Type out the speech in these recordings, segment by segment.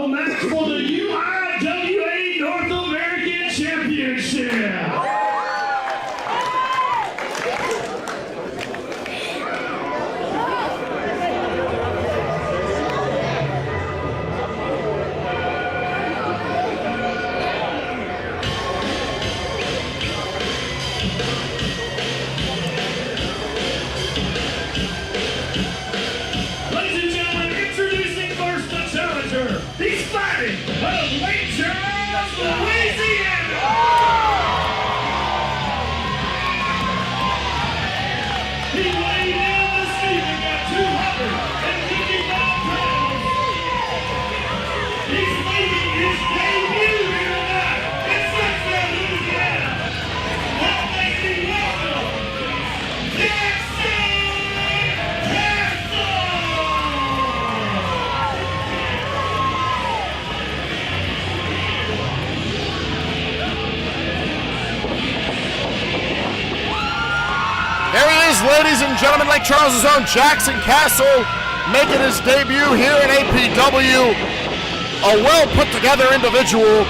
final match for the UIWA North American Championship. He's fighting out of Lake Charles, Louisiana. He weighed in this evening at 255 pounds. He's making his debut here tonight in Showdown, Louisiana. Now make me welcome Jaxson. There he is, ladies and gentlemen, Lake Charles' own Jaxson Cassell, making his debut here in APW. A well-put-together individual,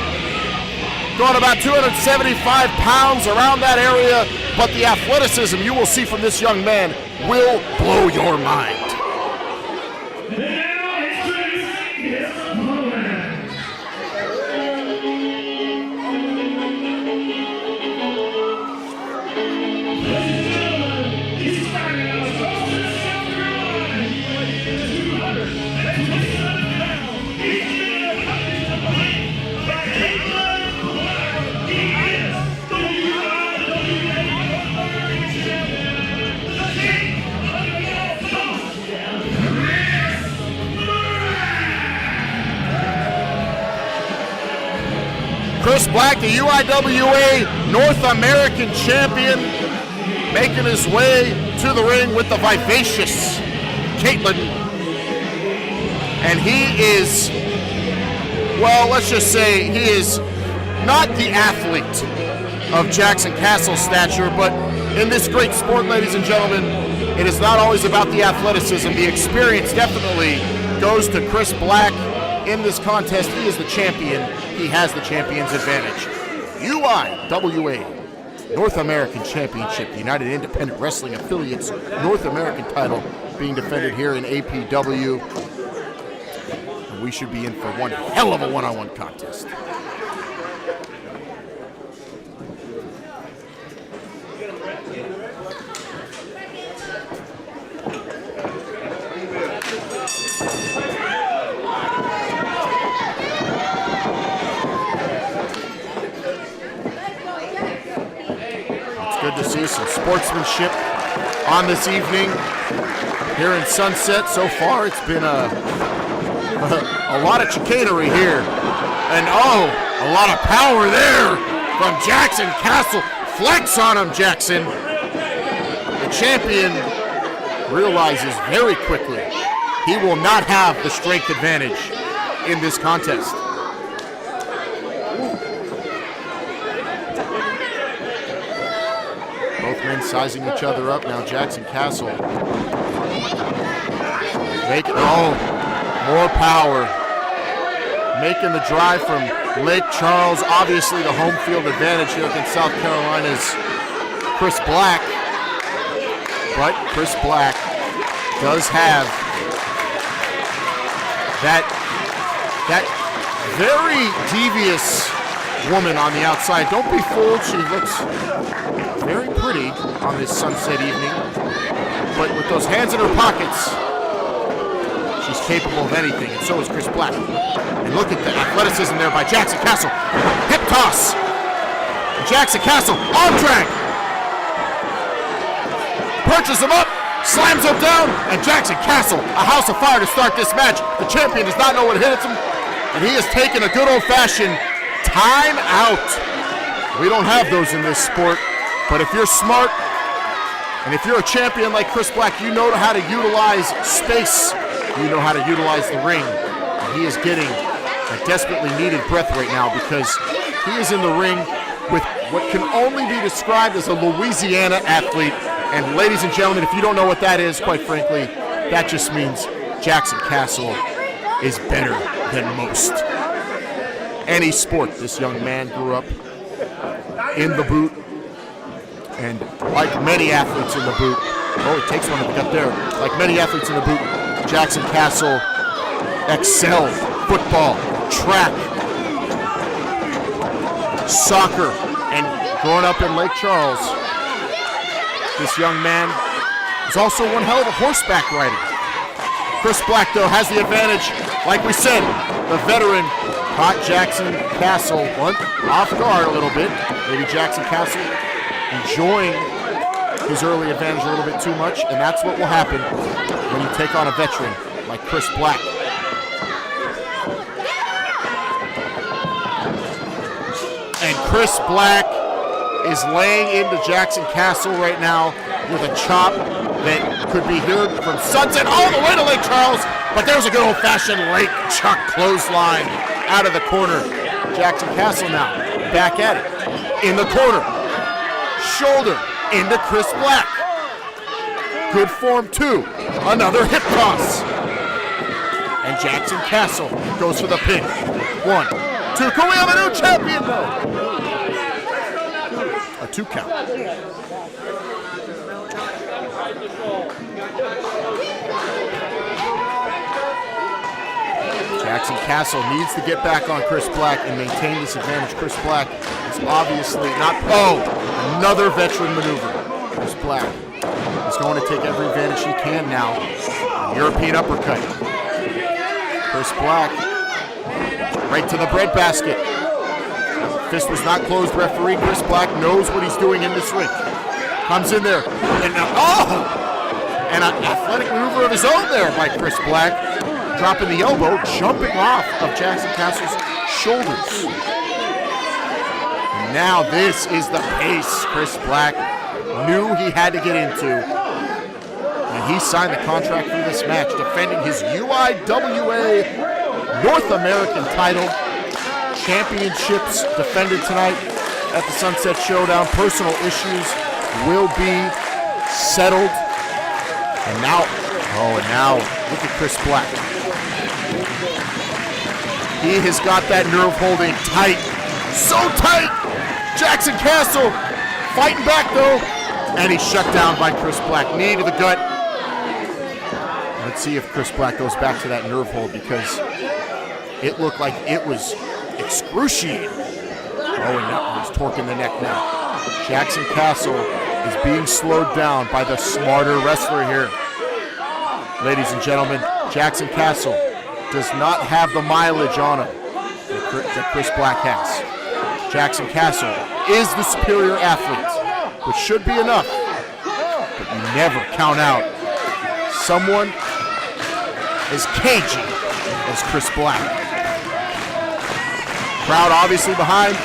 going about 275 pounds around that area, but the athleticism you will see from this young man will blow your mind. Chris Black, the UIWA North American champion, making his way to the ring with the vivacious Caitlin. And he is, well, let's just say he is not the athlete of Jaxson Cassell's stature, but in this great sport, ladies and gentlemen, it is not always about the athleticism. The experience definitely goes to Chris Black. In this contest, he is the champion. He has the champion's advantage. UIWA North American Championship, the United Independent Wrestling Affiliates North American title being defended here in APW. And we should be in for one hell of a one-on-one contest. Good to see some sportsmanship on this evening here in Sunset. So far, it's been a lot of chicanery here. And oh, a lot of power there from Jaxson Cassell. Flex on him, Jaxson. The champion realizes very quickly he will not have the strength advantage in this contest. Both men sizing each other up. Now Jaxson Cassell making, oh, more power. Making the drive from Lake Charles. Obviously the home field advantage here against South Carolina's Chris Black. But Chris Black does have that very devious woman on the outside. Don't be fooled, she looks very pretty on this sunset evening, but with those hands in her pockets, she's capable of anything, and so is Chris Black. And look at the athleticism there by Jaxson Cassell. Hip toss. Jaxson Cassell, arm drag. Perches him up, slams him down, and Jaxson Cassell, a house of fire to start this match. The champion does not know what hits him, and he has taken a good old-fashioned time out. We don't have those in this sport. But if you're smart, and if you're a champion like Chris Black, you know how to utilize space. You know how to utilize the ring. And he is getting a desperately needed breath right now because he is in the ring with what can only be described as a Louisiana athlete. And ladies and gentlemen, if you don't know what that is, quite frankly, that just means Jaxson Cassell is better than most. Any sport, this young man grew up in the boot, and like many athletes in the boot, oh, he takes one to the gut there. Like many athletes in the boot, Jaxson Cassell excelled football, track, soccer, and growing up in Lake Charles, this young man is also one hell of a horseback rider. Chris Black, though, has the advantage. Like we said, the veteran caught Jaxson Cassell off guard a little bit. Maybe Jaxson Cassell enjoying his early advantage a little bit too much, and that's what will happen when you take on a veteran like Chris Black. And Chris Black is laying into Jaxson Cassell right now with a chop that could be heard from Sunset all the way to Lake Charles, but there's a good old-fashioned Lake Chuck clothesline out of the corner. Jaxson Cassell now back at it. In the corner. Shoulder into Chris Black. Good form, too. Another hip toss. And Jaxson Cassell goes for the pin. 1, 2. Can we have a new champion, though? A 2 count. Jaxson Cassell needs to get back on Chris Black and maintain this advantage. Chris Black is obviously not... Oh, another veteran maneuver. Chris Black is going to take every advantage he can now. European uppercut. Chris Black right to the breadbasket. Fist was not closed, referee. Chris Black knows what he's doing in this ring. Comes in there. And now, oh! And an athletic maneuver of his own there by Chris Black. Dropping the elbow, jumping off of Jaxson Cassell's shoulders. And now this is the pace Chris Black knew he had to get into. And he signed the contract for this match, defending his UIWA North American title. Championships defended tonight at the Sunset Showdown. Personal issues will be settled. And now, look at Chris Black. He has got that nerve holding tight. So tight! Jaxson Cassell fighting back though. And he's shut down by Chris Black. Knee to the gut. Let's see if Chris Black goes back to that nerve hold, because it looked like it was excruciating. Oh, and now he's torquing the neck now. Jaxson Cassell is being slowed down by the smarter wrestler here. Ladies and gentlemen, Jaxson Cassell does not have the mileage on him that Chris Black has. Jaxson Cassell is the superior athlete, which should be enough, but you never count out someone as cagey as Chris Black. Crowd obviously behind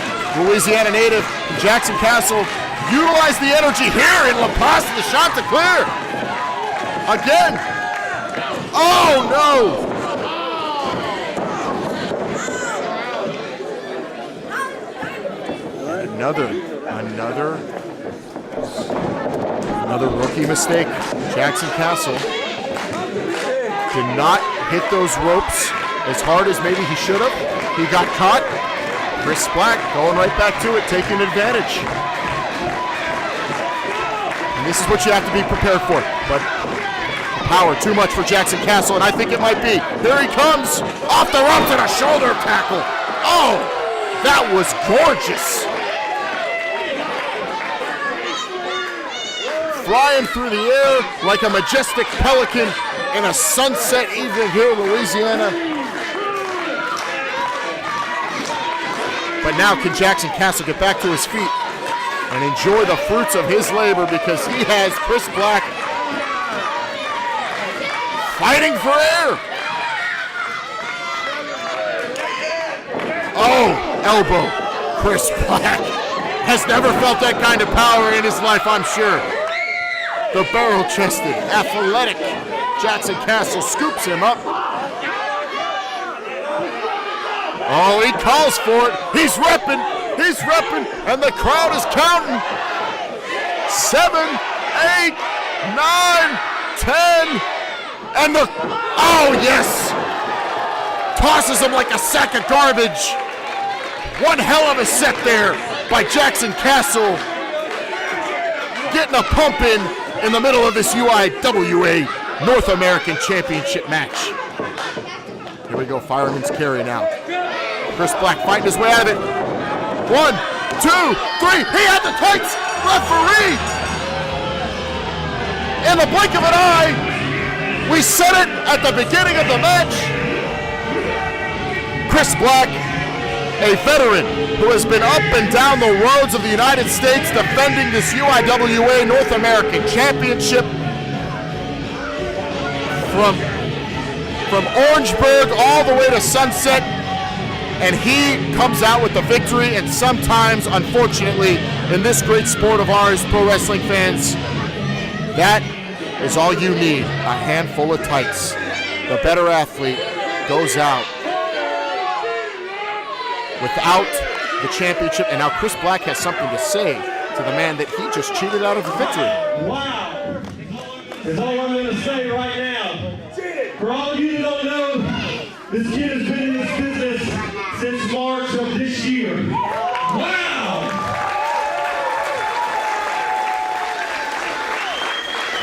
Louisiana native Jaxson Cassell. Utilize the energy here in La Paz. The shot to clear. Again. Oh no! Another rookie mistake. Jaxson Cassell did not hit those ropes as hard as maybe he should have. He got caught. Chris Black going right back to it, taking advantage. And this is what you have to be prepared for. But power too much for Jaxson Cassell, and I think it might be. There he comes, off the ropes and a shoulder tackle. Oh, that was gorgeous. Flying through the air like a majestic pelican in a sunset evening here in Louisiana. But now can Jaxson Cassell get back to his feet and enjoy the fruits of his labor, because he has Chris Black fighting for air. Oh, elbow. Chris Black has never felt that kind of power in his life, I'm sure. The barrel-chested, athletic Jaxson Cassell scoops him up. Oh, he calls for it. He's repping, and the crowd is counting. 7, 8, 9, 10, and the, oh yes! tosses him like a sack of garbage. One hell of a set there by Jaxson Cassell. Getting a pump in the middle of this UIWA North American Championship match. Here we go, fireman's carry now. Chris Black fighting his way out of it. 1, 2, 3, he had the tights! Referee! In the blink of an eye, we said it at the beginning of the match. Chris Black, a veteran who has been up and down the roads of the United States defending this UIWA North American Championship from Orangeburg all the way to Sunset, and he comes out with the victory. And sometimes, unfortunately, in this great sport of ours, pro wrestling fans, that is all you need, a handful of tights. The better athlete goes out without the championship, and now Chris Black has something to say to the man that he just cheated out of the victory. Wow, is all I'm going to say right now. For all of you who don't know, this kid has been in this business since March of this year. Wow!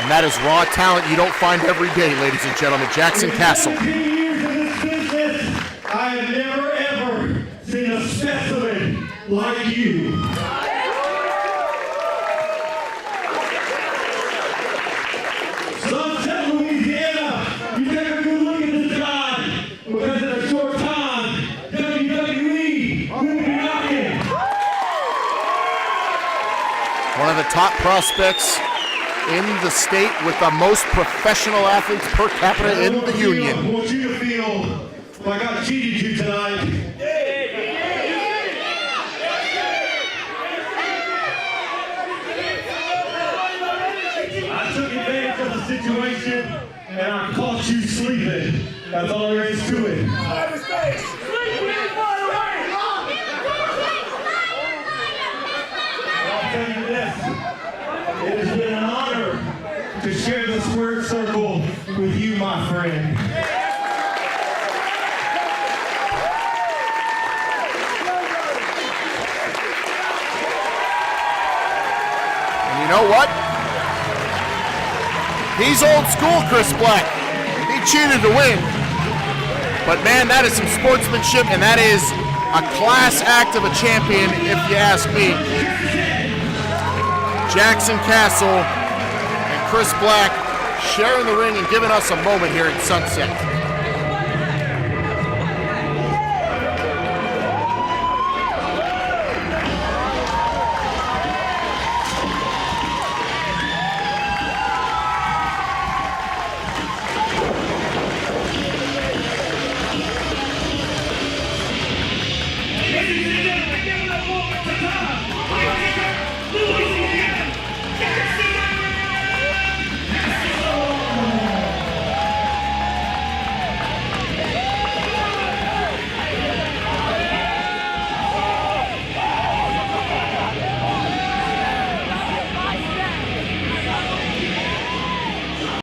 And that is raw talent you don't find every day, ladies and gentlemen. Jaxson Cassell. 17 years in this business, I have never ever seen a specimen like you. Sunset, Louisiana, you take a good look at this guy, because in a short time, WWE will be knocking. One of the top prospects in the state with the most professional athletes per capita in the union. I want you to feel like I cheated you tonight. I took advantage of the situation and I caught you sleeping. That's all there is to it. I'll tell you this. It has been an honor to share the squared circle with you, my friend. And you know what? He's old school, Chris Black. He cheated to win. But man, that is some sportsmanship, and that is a class act of a champion, if you ask me. Jaxson Cassell and Chris Black sharing the ring and giving us a moment here in Sunset.